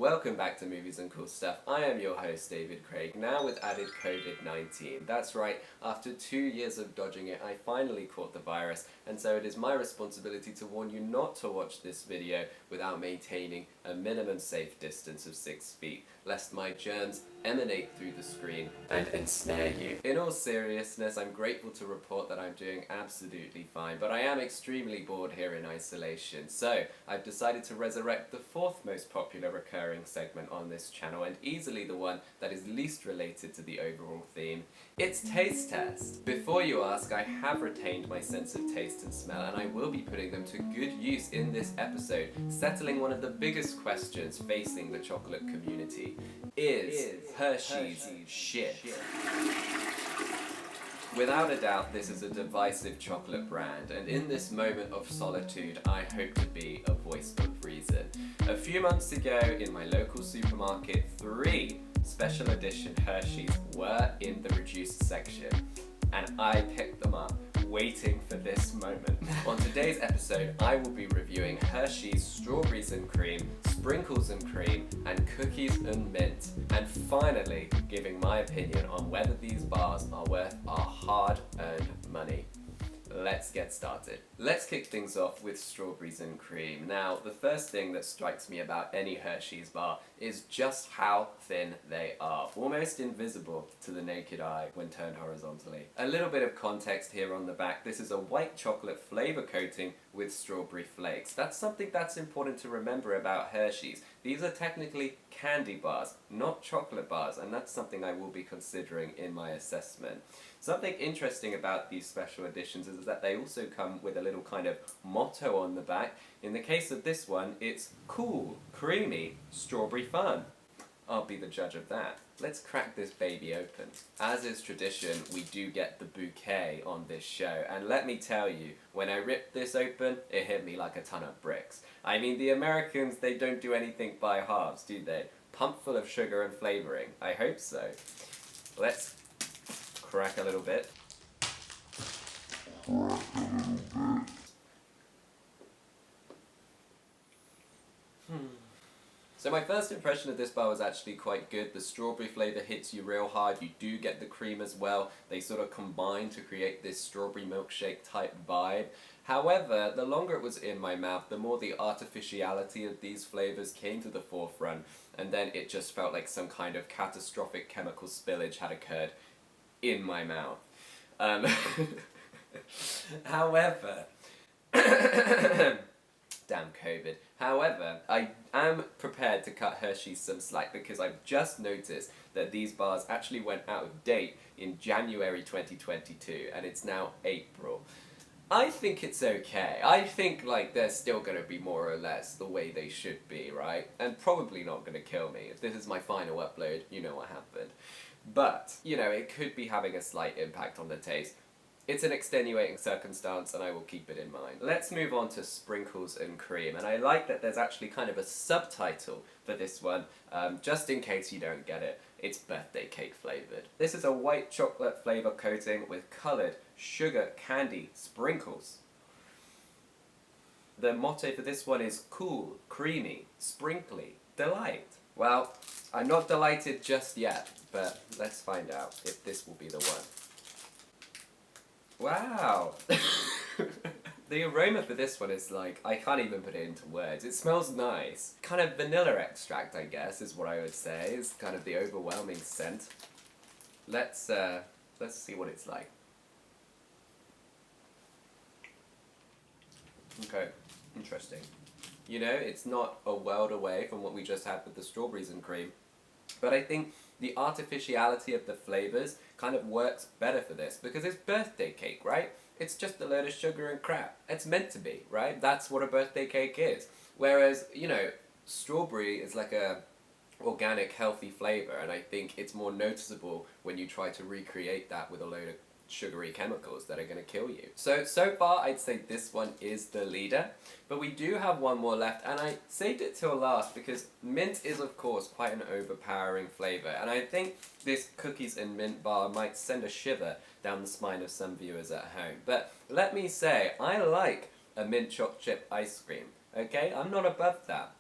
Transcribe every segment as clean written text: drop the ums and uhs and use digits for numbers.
Welcome back to Movies and Cool Stuff. I am your host, David Craig, now with added COVID-19. That's right, after 2 years of dodging it, I finally caught the virus, and so it is my responsibility to warn you not to watch this video without maintaining a minimum safe distance of 6 feet, lest my germs emanate through the screen and ensnare you. In all seriousness, I'm grateful to report that I'm doing absolutely fine, but I am extremely bored here in isolation, so I've decided to resurrect the fourth most popular recurring segment on this channel, and easily the one that is least related to the overall theme. It's Taste Test! Before you ask, I have retained my sense of taste and smell, and I will be putting them to good use in this episode, settling one of the biggest questions facing the chocolate community. Is Hershey's shit? Without a doubt, this is a divisive chocolate brand, and in this moment of solitude, I hope to be a voice of reason. A few months ago, in my local supermarket, 3 special edition Hershey's were in the reduced section, and I picked them up, waiting for this moment. On today's episode, I will be reviewing Hershey's Strawberries and Cream, Sprinkles and Cream, and Cookies and Mint, and finally giving my opinion on whether these bars are worth our hard-earned money. Let's get started. Let's kick things off with Strawberries and Cream. Now, the first thing that strikes me about any Hershey's bar is just how thin they are, almost invisible to the naked eye when turned horizontally. A little bit of context here on the back. This is a white chocolate flavor coating with strawberry flakes. That's something that's important to remember about Hershey's. These are technically candy bars, not chocolate bars, and that's something I will be considering in my assessment. Something interesting about these special editions is that they also come with a little kind of motto on the back. In the case of this one, it's cool, creamy, strawberry fun. I'll be the judge of that. Let's crack this baby open. As is tradition, we do get the bouquet on this show, and let me tell you, when I ripped this open, it hit me like a ton of bricks. I mean, the Americans, they don't do anything by halves, do they? Pumped full of sugar and flavoring. I hope so. Let's crack a little bit. So my first impression of this bar was actually quite good. The strawberry flavour hits you real hard. You do get the cream as well. They sort of combine to create this strawberry milkshake type vibe. However, the longer it was in my mouth, the more the artificiality of these flavours came to the forefront, and then it just felt like some kind of catastrophic chemical spillage had occurred in my mouth. However, damn COVID. However, I am prepared to cut Hershey's some slack because I've just noticed that these bars actually went out of date in January 2022 and it's now April. I think it's okay. I think like they're still going to be more or less the way they should be, right? And probably not going to kill me. If this is my final upload, you know what happened. But, you know, it could be having a slight impact on the taste. It's an extenuating circumstance and I will keep it in mind. Let's move on to Sprinkles and Cream, and I like that there's actually kind of a subtitle for this one, just in case you don't get it. It's birthday cake flavoured. This is a white chocolate flavour coating with coloured sugar candy sprinkles. The motto for this one is cool, creamy, sprinkly, delight. Well, I'm not delighted just yet, but let's find out if this will be the one. Wow! The aroma for this one is like, I can't even put it into words. It smells nice. Kind of vanilla extract, I guess, is what I would say. It's kind of the overwhelming scent. Let's see what it's like. Okay, interesting. You know, it's not a world away from what we just had with the Strawberries and Cream, but I think the artificiality of the flavours kind of works better for this, because it's birthday cake, right? It's just a load of sugar and crap. It's meant to be, right? That's what a birthday cake is. Whereas, you know, strawberry is like a organic, healthy flavour, and I think it's more noticeable when you try to recreate that with a load of sugary chemicals that are going to kill you. So far I'd say this one is the leader, but we do have one more left, and I saved it till last because mint is of course quite an overpowering flavour, and I think this Cookies and Mint bar might send a shiver down the spine of some viewers at home. But let me say, I like a mint choc chip ice cream, okay? I'm not above that.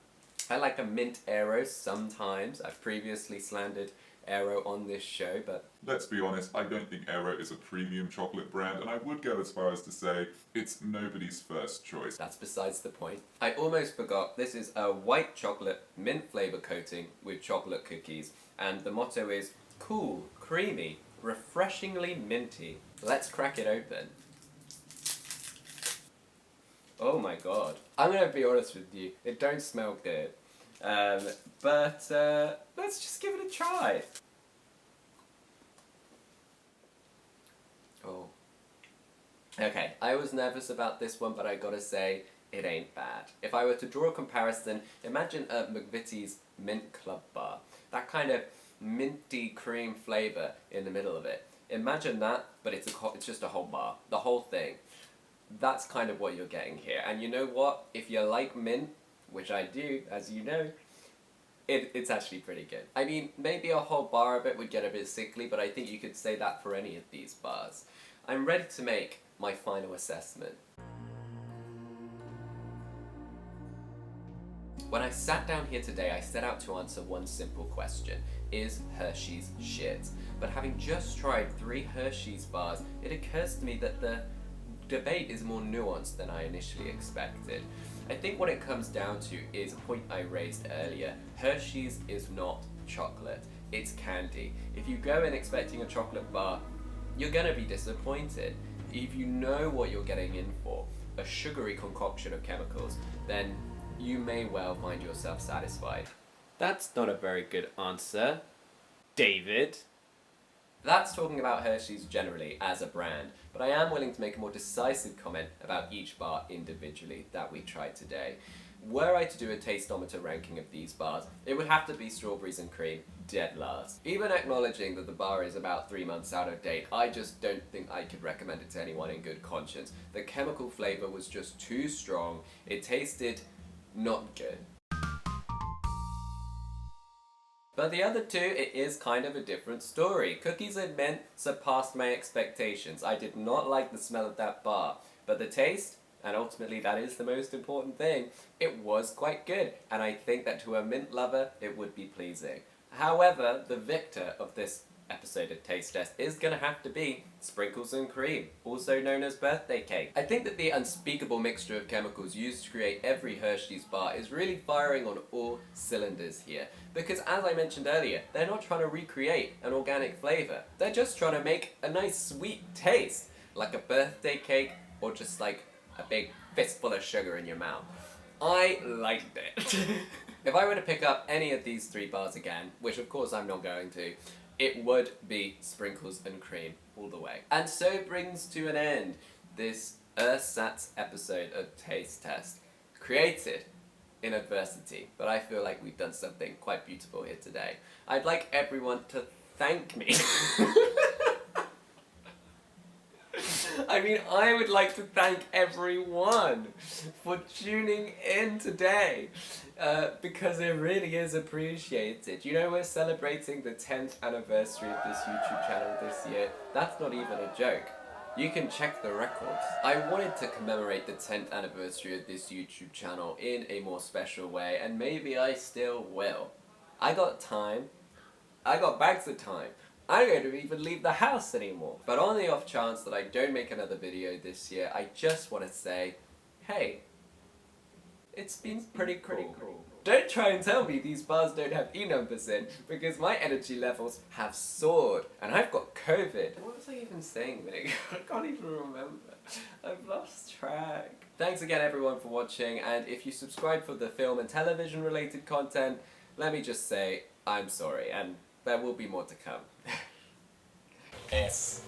I like a mint Aero sometimes. I've previously slandered Aero on this show, but let's be honest, I don't think Aero is a premium chocolate brand, and I would go as far as to say it's nobody's first choice. that's besides the point. I almost forgot, this is a white chocolate mint flavour coating with chocolate cookies, and the motto is cool, creamy, refreshingly minty. Let's crack it open. Oh my god. I'm gonna be honest with you, it don't smell good. But let's just give it a try. Oh. Okay, I was nervous about this one, but I gotta say, it ain't bad. If I were to draw a comparison, imagine a McVitie's Mint Club bar. That kind of minty cream flavour in the middle of it. Imagine that, but it's just a whole bar. The whole thing. That's kind of what you're getting here. And you know what? If you like mint, which I do, as you know, it's actually pretty good. I mean, maybe a whole bar of it would get a bit sickly, but I think you could say that for any of these bars. I'm ready to make my final assessment. When I sat down here today, I set out to answer one simple question. Is Hershey's shit? But having just tried 3 Hershey's bars, it occurs to me that the debate is more nuanced than I initially expected. I think what it comes down to is a point I raised earlier. Hershey's is not chocolate, it's candy. If you go in expecting a chocolate bar, you're gonna be disappointed. If you know what you're getting in for, a sugary concoction of chemicals, then you may well find yourself satisfied. That's not a very good answer, David. That's talking about Hershey's generally as a brand, but I am willing to make a more decisive comment about each bar individually that we tried today. Were I to do a tasteometer ranking of these bars, it would have to be strawberries and cream dead last. Even acknowledging that the bar is about 3 months out of date, I just don't think I could recommend it to anyone in good conscience. The chemical flavour was just too strong, it tasted not good. But the other two, it is kind of a different story. Cookies and mint surpassed my expectations. I did not like the smell of that bar, but the taste, and ultimately that is the most important thing, it was quite good, and I think that to a mint lover, it would be pleasing. However, the victor of this episode of Taste Test is gonna have to be sprinkles and cream, also known as birthday cake. I think that the unspeakable mixture of chemicals used to create every Hershey's bar is really firing on all cylinders here. Because as I mentioned earlier, they're not trying to recreate an organic flavour. They're just trying to make a nice sweet taste, like a birthday cake or just like a big fistful of sugar in your mouth. I liked it. If I were to pick up any of these 3 bars again, which of course I'm not going to, it would be sprinkles and cream all the way. And so brings to an end this ersatz episode of Taste Test, created in adversity, but I feel like we've done something quite beautiful here today. I'd like everyone to thank me. I mean, I would like to thank everyone for tuning in today, because it really is appreciated. You know, we're celebrating the 10th anniversary of this YouTube channel this year. That's not even a joke. You can check the records. I wanted to commemorate the 10th anniversary of this YouTube channel in a more special way, and maybe I still will. I got time. I got bags of time. I don't even leave the house anymore. But on the off chance that I don't make another video this year, I just want to say, hey, it's been pretty cool. Don't try and tell me these bars don't have E numbers in, because my energy levels have soared, and I've got COVID. What was I even saying a minute ago? I can't even remember. I've lost track. Thanks again everyone for watching, and if you subscribe for the film and television related content, let me just say, I'm sorry, and there will be more to come. S.